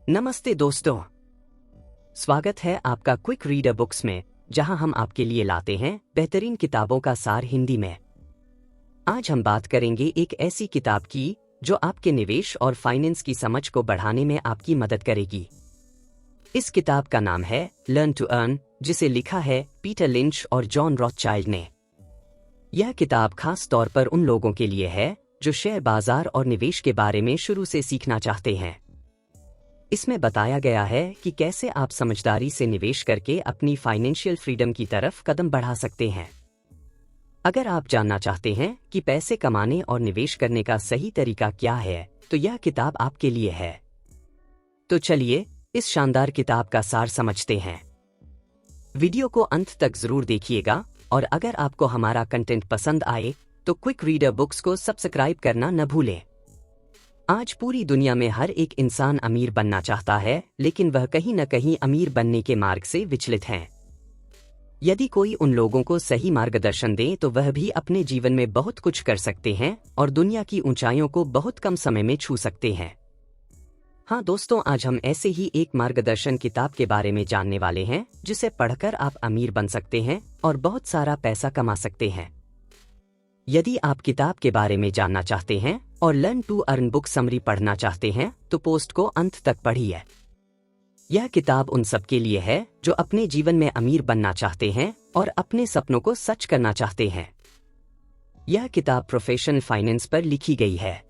नमस्ते दोस्तों, स्वागत है आपका क्विक रीडर बुक्स में, जहां हम आपके लिए लाते हैं बेहतरीन किताबों का सार हिंदी में। आज हम बात करेंगे एक ऐसी किताब की जो आपके निवेश और फाइनेंस की समझ को बढ़ाने में आपकी मदद करेगी। इस किताब का नाम है लर्न टू अर्न, जिसे लिखा है पीटर लिंच और जॉन रॉथचाइल्ड ने। यह किताब खास तौर पर उन लोगों के लिए है जो शेयर बाजार और निवेश के बारे में शुरू से सीखना चाहते हैं। इसमें बताया गया है कि कैसे आप समझदारी से निवेश करके अपनी फाइनेंशियल फ्रीडम की तरफ कदम बढ़ा सकते हैं। अगर आप जानना चाहते हैं कि पैसे कमाने और निवेश करने का सही तरीका क्या है, तो यह किताब आपके लिए है। तो चलिए इस शानदार किताब का सार समझते हैं। वीडियो को अंत तक जरूर देखिएगा और अगर आपको हमारा कंटेंट पसंद आए तो क्विक रीडर बुक्स को सब्सक्राइब करना न भूलें। आज पूरी दुनिया में हर एक इंसान अमीर बनना चाहता है, लेकिन वह कहीं न कहीं अमीर बनने के मार्ग से विचलित हैं। यदि कोई उन लोगों को सही मार्गदर्शन दे तो वह भी अपने जीवन में बहुत कुछ कर सकते हैं और दुनिया की ऊंचाइयों को बहुत कम समय में छू सकते हैं। हाँ दोस्तों, आज हम ऐसे ही एक मार्गदर्शन किताब के बारे में जानने वाले हैं जिसे पढ़कर आप अमीर बन सकते हैं और बहुत सारा पैसा कमा सकते हैं। यदि आप किताब के बारे में जानना चाहते हैं और learn to earn book summary पढ़ना चाहते हैं तो पोस्ट को अंत तक पढ़िए। यह किताब उन सब के लिए है जो अपने जीवन में अमीर बनना चाहते हैं और अपने सपनों को सच करना चाहते हैं। यह किताब प्रोफेशनल फाइनेंस पर लिखी गई है।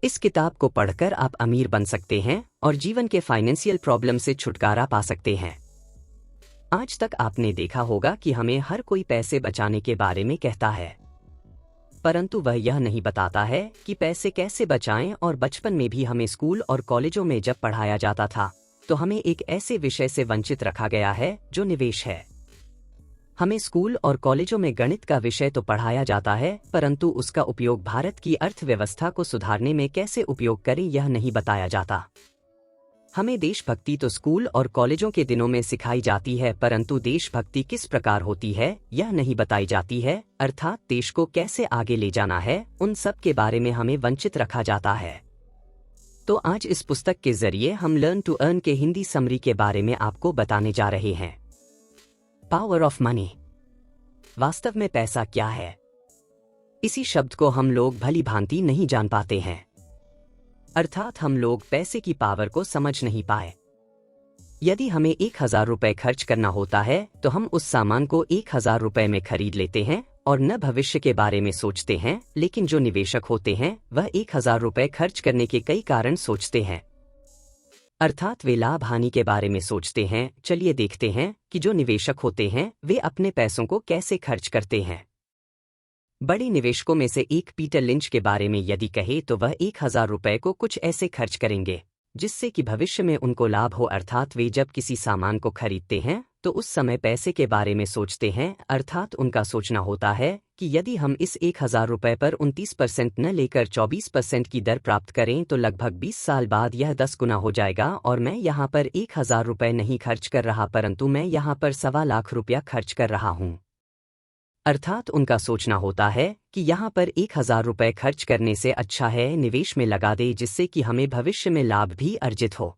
इस किताब को पढ़कर आप अमीर बन सकते हैं और जीवन के फाइनेंशियल प्रॉब्लम से छुटकारा पा सकते हैं। आज तक आपने देखा होगा कि हमें हर कोई पैसे बचाने के बारे में कहता है, परंतु वह यह नहीं बताता है कि पैसे कैसे बचाएं। और बचपन में भी हमें स्कूल और कॉलेजों में जब पढ़ाया जाता था तो हमें एक ऐसे विषय से वंचित रखा गया है जो निवेश है। हमें स्कूल और कॉलेजों में गणित का विषय तो पढ़ाया जाता है, परंतु उसका उपयोग भारत की अर्थव्यवस्था को सुधारने में कैसे उपयोग करें यह नहीं बताया जाता। हमें देशभक्ति तो स्कूल और कॉलेजों के दिनों में सिखाई जाती है, परंतु देशभक्ति किस प्रकार होती है यह नहीं बताई जाती है। अर्थात देश को कैसे आगे ले जाना है, उन सब के बारे में हमें वंचित रखा जाता है। तो आज इस पुस्तक के जरिए हम लर्न टू अर्न के हिंदी समरी के बारे में आपको बताने जा रहे हैं। Power of money. वास्तव में पैसा क्या है, इसी शब्द को हम लोग भली भांति नहीं जान पाते हैं। अर्थात हम लोग पैसे की पावर को समझ नहीं पाए। यदि हमें 1000 रुपए खर्च करना होता है तो हम उस सामान को 1000 रुपए में खरीद लेते हैं और न भविष्य के बारे में सोचते हैं। लेकिन जो निवेशक होते हैं वह 1000 रुपए खर्च करने के कई कारण सोचते हैं, अर्थात वे लाभ हानि के बारे में सोचते हैं। चलिए देखते हैं कि जो निवेशक होते हैं वे अपने पैसों को कैसे खर्च करते हैं। बड़े निवेशकों में से एक पीटर लिंच के बारे में यदि कहे तो वह 1000 रुपए को कुछ ऐसे खर्च करेंगे जिससे कि भविष्य में उनको लाभ हो। अर्थात वे जब किसी सामान को खरीदते हैं तो उस समय पैसे के बारे में सोचते हैं। अर्थात उनका सोचना होता है कि यदि हम इस 1000 रुपए पर 29% न लेकर 24% की दर प्राप्त करें तो लगभग 20 साल बाद यह 10 गुना हो जाएगा। और मैं यहाँ पर 1000 रुपए नहीं खर्च कर रहा, परंतु मैं यहाँ पर 1.25 लाख रुपया खर्च कर रहा हूँ। अर्थात उनका सोचना होता है कि यहाँ पर 1000 रुपए खर्च करने से अच्छा है निवेश में लगा दे, जिससे कि हमें भविष्य में लाभ भी अर्जित हो।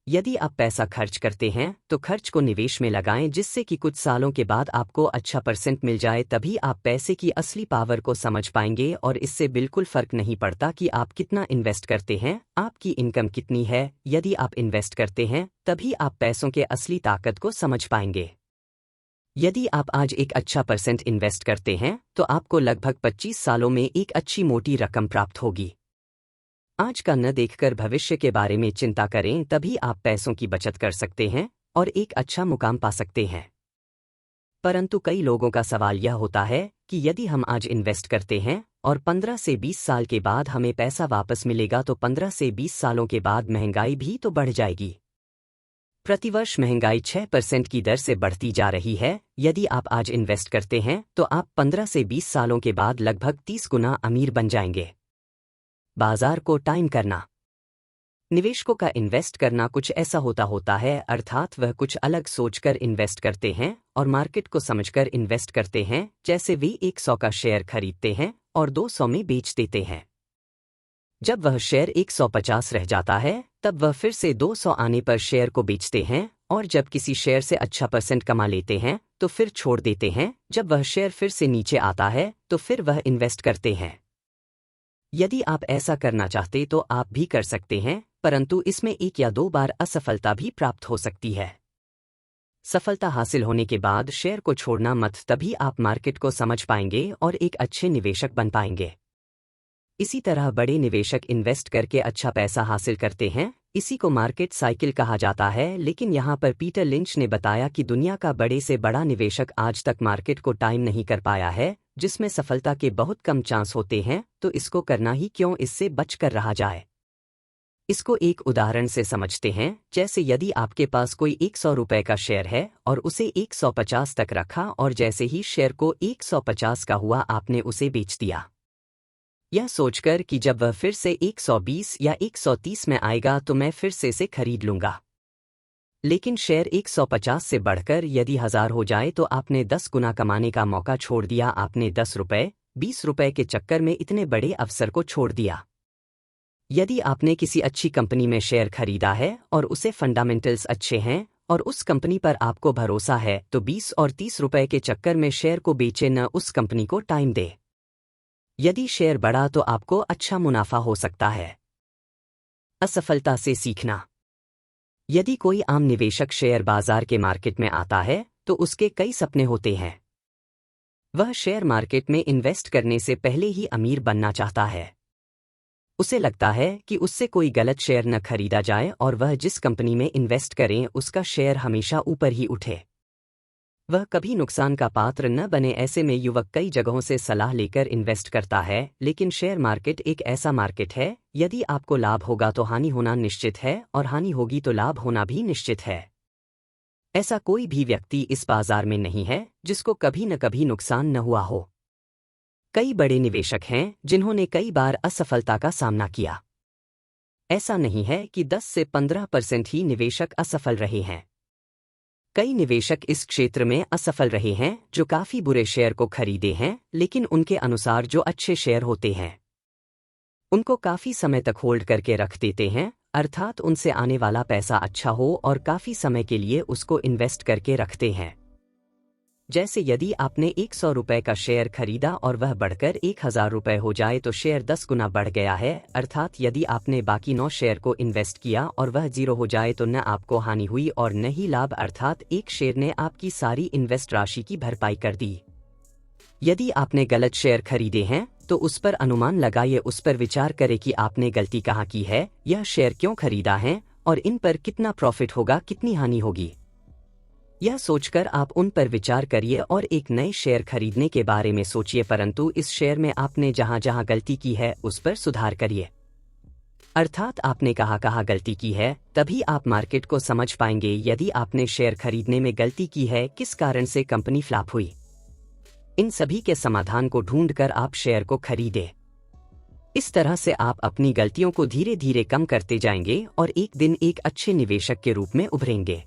यदि आप पैसा खर्च करते हैं तो खर्च को निवेश में लगाएं, जिससे कि कुछ सालों के बाद आपको अच्छा % मिल जाए। तभी आप पैसे की असली पावर को समझ पाएंगे और इससे बिल्कुल फर्क नहीं पड़ता कि आप कितना इन्वेस्ट करते हैं, आपकी इनकम कितनी है। यदि आप इन्वेस्ट करते हैं तभी आप पैसों के असली ताकत को समझ पाएंगे। यदि आप आज एक अच्छा % इन्वेस्ट करते हैं तो आपको लगभग 25 सालों में एक अच्छी मोटी रकम प्राप्त होगी। आज का न देखकर भविष्य के बारे में चिंता करें, तभी आप पैसों की बचत कर सकते हैं और एक अच्छा मुकाम पा सकते हैं। परंतु कई लोगों का सवाल यह होता है कि यदि हम आज इन्वेस्ट करते हैं और 15 से 20 साल के बाद हमें पैसा वापस मिलेगा तो 15 से 20 सालों के बाद महंगाई भी तो बढ़ जाएगी। प्रतिवर्ष महंगाई 6% की दर से बढ़ती जा रही है। यदि आप आज इन्वेस्ट करते हैं तो आप 15 से 20 सालों के बाद लगभग 30 गुना अमीर बन जाएंगे। बाजार को टाइम करना। निवेशकों का इन्वेस्ट करना कुछ ऐसा होता है, अर्थात वह कुछ अलग सोचकर इन्वेस्ट करते हैं और मार्केट को समझकर इन्वेस्ट करते हैं। जैसे वे 100 का शेयर खरीदते हैं और 200 में बेच देते हैं। जब वह शेयर 150 रह जाता है तब वह फिर से 200 आने पर शेयर को बेचते हैं, और जब किसी शेयर से अच्छा परसेंट कमा लेते हैं तो फिर छोड़ देते हैं। जब वह शेयर फिर से नीचे आता है तो फिर वह इन्वेस्ट करते हैं। यदि आप ऐसा करना चाहते तो आप भी कर सकते हैं, परंतु इसमें 1 या 2 बार असफलता भी प्राप्त हो सकती है। सफलता हासिल होने के बाद शेयर को छोड़ना मत, तभी आप मार्केट को समझ पाएंगे और एक अच्छे निवेशक बन पाएंगे। इसी तरह बड़े निवेशक इन्वेस्ट करके अच्छा पैसा हासिल करते हैं। इसी को मार्केट साइकिल कहा जाता है। लेकिन यहाँ पर पीटर लिंच ने बताया कि दुनिया का बड़े से बड़ा निवेशक आज तक मार्केट को टाइम नहीं कर पाया है, जिसमें सफलता के बहुत कम चांस होते हैं, तो इसको करना ही क्यों, इससे बचकर रहा जाए। इसको एक उदाहरण से समझते हैं। जैसे यदि आपके पास कोई 100 रुपए का शेयर है और उसे 150 तक रखा, और जैसे ही शेयर को 150 का हुआ आपने उसे बेच दिया, यह सोचकर कि जब वह फिर से 120 या 130 में आएगा तो मैं फिर से इसे खरीद लूंगा। लेकिन शेयर 150 से बढ़कर यदि 1000 हो जाए तो आपने 10 गुना कमाने का मौका छोड़ दिया। आपने 10 रुपए 20 रुपए के चक्कर में इतने बड़े अवसर को छोड़ दिया। यदि आपने किसी अच्छी कंपनी में शेयर खरीदा है और उसे फंडामेंटल्स अच्छे हैं और उस कंपनी पर आपको भरोसा है, तो 20 और 30 रुपए के चक्कर में शेयर को बेचे, न उस कंपनी को टाइम दे। यदि शेयर बढ़ा तो आपको अच्छा मुनाफा हो सकता है। असफलता से सीखना। यदि कोई आम निवेशक शेयर बाजार के मार्केट में आता है तो उसके कई सपने होते हैं। वह शेयर मार्केट में इन्वेस्ट करने से पहले ही अमीर बनना चाहता है। उसे लगता है कि उससे कोई गलत शेयर न खरीदा जाए और वह जिस कंपनी में इन्वेस्ट करें उसका शेयर हमेशा ऊपर ही उठे। वह कभी नुकसान का पात्र न बने। ऐसे में युवक कई जगहों से सलाह लेकर इन्वेस्ट करता है। लेकिन शेयर मार्केट एक ऐसा मार्केट है, यदि आपको लाभ होगा तो हानि होना निश्चित है, और हानि होगी तो लाभ होना भी निश्चित है। ऐसा कोई भी व्यक्ति इस बाजार में नहीं है जिसको कभी न कभी नुकसान न हुआ हो। कई बड़े निवेशक हैं जिन्होंने कई बार असफलता का सामना किया। ऐसा नहीं है कि 10 से 15% ही निवेशक असफल रहे हैं। कई निवेशक इस क्षेत्र में असफल रहे हैं जो काफी बुरे शेयर को खरीदे हैं, लेकिन उनके अनुसार जो अच्छे शेयर होते हैं उनको काफी समय तक होल्ड करके रख देते हैं, अर्थात उनसे आने वाला पैसा अच्छा हो और काफी समय के लिए उसको इन्वेस्ट करके रखते हैं। जैसे यदि आपने 100 रुपए का शेयर खरीदा और वह बढ़कर 1000 रुपए हो जाए तो शेयर 10 गुना बढ़ गया है। अर्थात यदि आपने बाकी 9 शेयर को इन्वेस्ट किया और वह 0 हो जाए तो न आपको हानि हुई और न ही लाभ, अर्थात एक शेयर ने आपकी सारी इन्वेस्ट राशि की भरपाई कर दी। यदि आपने गलत शेयर खरीदे हैं तो उस पर अनुमान लगाइए, उस पर विचार करें कि आपने गलती कहाँ की है, यह शेयर क्यों खरीदा है और इन पर कितना प्रॉफिट होगा, कितनी हानि होगी। यह सोचकर आप उन पर विचार करिए और एक नए शेयर खरीदने के बारे में सोचिए, परंतु इस शेयर में आपने जहां जहां गलती की है उस पर सुधार करिए। अर्थात आपने कहाँ गलती की है, तभी आप मार्केट को समझ पाएंगे। यदि आपने शेयर खरीदने में गलती की है, किस कारण से कंपनी फ्लॉप हुई, इन सभी के समाधान को ढूंढकर आप शेयर को खरीदे। इस तरह से आप अपनी गलतियों को धीरे धीरे कम करते जाएंगे और एक दिन एक अच्छे निवेशक के रूप में उभरेंगे।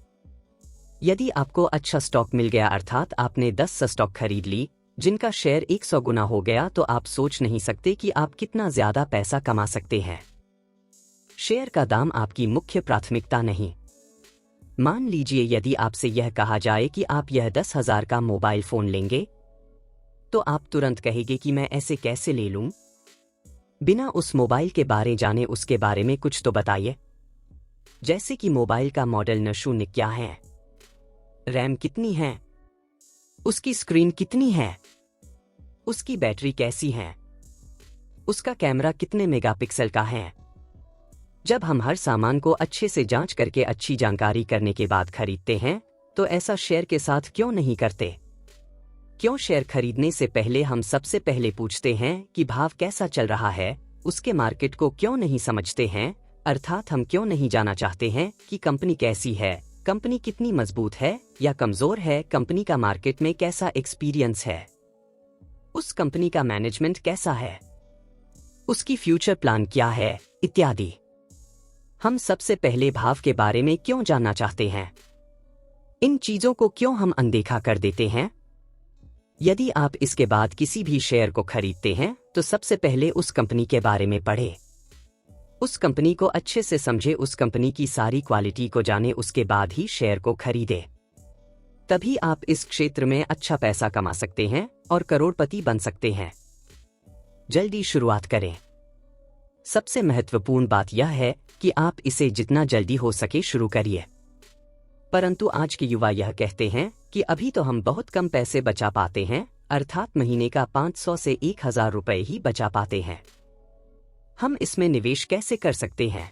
यदि आपको अच्छा स्टॉक मिल गया, अर्थात आपने 10 स्टॉक खरीद ली जिनका शेयर 100 गुना हो गया, तो आप सोच नहीं सकते कि आप कितना ज्यादा पैसा कमा सकते हैं। शेयर का दाम आपकी मुख्य प्राथमिकता नहीं। मान लीजिए यदि आपसे यह कहा जाए कि आप यह 10,000 का मोबाइल फोन लेंगे, तो आप तुरंत कहेंगे कि मैं ऐसे कैसे ले लूं, बिना उस मोबाइल के बारे जाने उसके बारे में कुछ तो बताइए। जैसे कि मोबाइल का मॉडल न क्या है, रैम कितनी है, उसकी स्क्रीन कितनी है, उसकी बैटरी कैसी है, उसका कैमरा कितने मेगापिक्सल का है। जब हम हर सामान को अच्छे से जांच करके अच्छी जानकारी करने के बाद खरीदते हैं, तो ऐसा शेयर के साथ क्यों नहीं करते? क्यों शेयर खरीदने से पहले हम सबसे पहले पूछते हैं कि भाव कैसा चल रहा है, उसके मार्केट को क्यों नहीं समझते हैं? अर्थात हम क्यों नहीं जाना चाहते हैं कि कंपनी कैसी है, कंपनी कितनी मजबूत है या कमजोर है, कंपनी का मार्केट में कैसा एक्सपीरियंस है, उस कंपनी का मैनेजमेंट कैसा है, उसकी फ्यूचर प्लान क्या है, इत्यादि। हम सबसे पहले भाव के बारे में क्यों जानना चाहते हैं? इन चीजों को क्यों हम अनदेखा कर देते हैं? यदि आप इसके बाद किसी भी शेयर को खरीदते हैं तो सबसे पहले उस कंपनी के बारे में पढ़ें। उस कंपनी को अच्छे से समझे, उस कंपनी की सारी क्वालिटी को जाने, उसके बाद ही शेयर को खरीदे। तभी आप इस क्षेत्र में अच्छा पैसा कमा सकते हैं और करोड़पति बन सकते हैं। जल्दी शुरुआत करें। सबसे महत्वपूर्ण बात यह है कि आप इसे जितना जल्दी हो सके शुरू करिए। परंतु आज के युवा यह कहते हैं कि अभी तो हम बहुत कम पैसे बचा पाते हैं, अर्थात महीने का 500 से 1000 रुपए ही बचा पाते हैं। हम इसमें निवेश कैसे कर सकते हैं?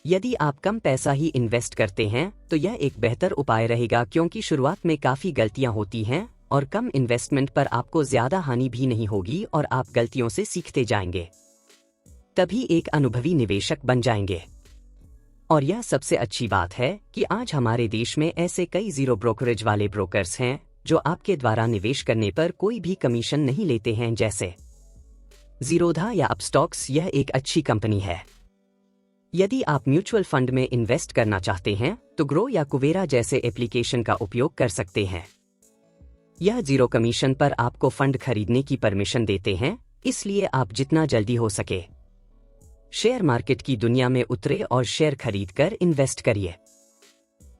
यदि आप कम पैसा ही इन्वेस्ट करते हैं तो यह एक बेहतर उपाय रहेगा, क्योंकि शुरुआत में काफी गलतियां होती हैं और कम इन्वेस्टमेंट पर आपको ज्यादा हानि भी नहीं होगी और आप गलतियों से सीखते जाएंगे, तभी एक अनुभवी निवेशक बन जाएंगे। और यह सबसे अच्छी बात है कि आज हमारे देश में ऐसे कई जीरो ब्रोकरेज वाले ब्रोकर्स हैं जो आपके द्वारा निवेश करने पर कोई भी कमीशन नहीं लेते हैं, जैसे जीरोधा या अपस्टॉक्स। यह एक अच्छी कंपनी है। यदि आप म्यूचुअल फंड में इन्वेस्ट करना चाहते हैं तो ग्रो या कुवेरा जैसे एप्लीकेशन का उपयोग कर सकते हैं। यह जीरो कमीशन पर आपको फंड खरीदने की परमिशन देते हैं, इसलिए आप जितना जल्दी हो सके शेयर मार्केट की दुनिया में उतरे और शेयर खरीदकर इन्वेस्ट करिए।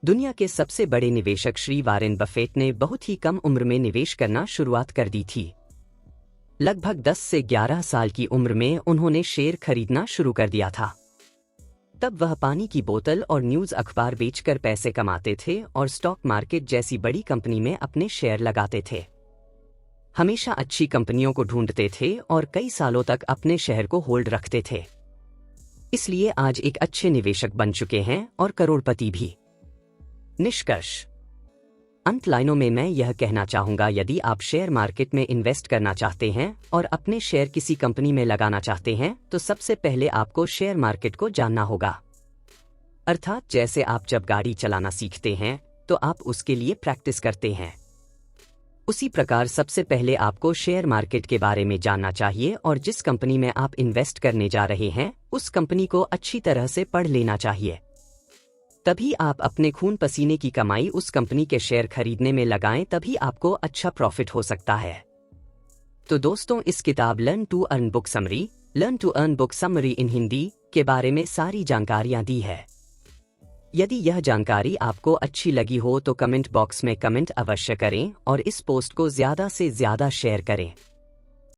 दुनिया के सबसे बड़े निवेशक श्री वॉरेन बफेट ने बहुत ही कम उम्र में निवेश करना शुरुआत कर दी थी। लगभग 10 से 11 साल की उम्र में उन्होंने शेयर खरीदना शुरू कर दिया था। तब वह पानी की बोतल और न्यूज़ अखबार बेचकर पैसे कमाते थे और स्टॉक मार्केट जैसी बड़ी कंपनी में अपने शेयर लगाते थे। हमेशा अच्छी कंपनियों को ढूंढते थे और कई सालों तक अपने शेयर को होल्ड रखते थे। इसलिए आज एक अच्छे निवेशक बन चुके हैं और करोड़पति भी। निष्कर्ष, अंत लाइनों में मैं यह कहना चाहूंगा, यदि आप शेयर मार्केट में इन्वेस्ट करना चाहते हैं और अपने शेयर किसी कंपनी में लगाना चाहते हैं तो सबसे पहले आपको शेयर मार्केट को जानना होगा। अर्थात जैसे आप जब गाड़ी चलाना सीखते हैं तो आप उसके लिए प्रैक्टिस करते हैं, उसी प्रकार सबसे पहले आपको शेयर मार्केट के बारे में जानना चाहिए और जिस कंपनी में आप इन्वेस्ट करने जा रहे हैं उस कंपनी को अच्छी तरह से पढ़ लेना चाहिए। तभी आप अपने खून पसीने की कमाई उस कंपनी के शेयर खरीदने में लगाएं, तभी आपको अच्छा प्रॉफिट हो सकता है। तो दोस्तों, इस किताब learn to earn book summary in Hindi के बारे में सारी जानकारियां दी है। यदि यह जानकारी आपको अच्छी लगी हो तो कमेंट बॉक्स में कमेंट अवश्य करें और इस पोस्ट को ज्यादा से ज्यादा शेयर करें।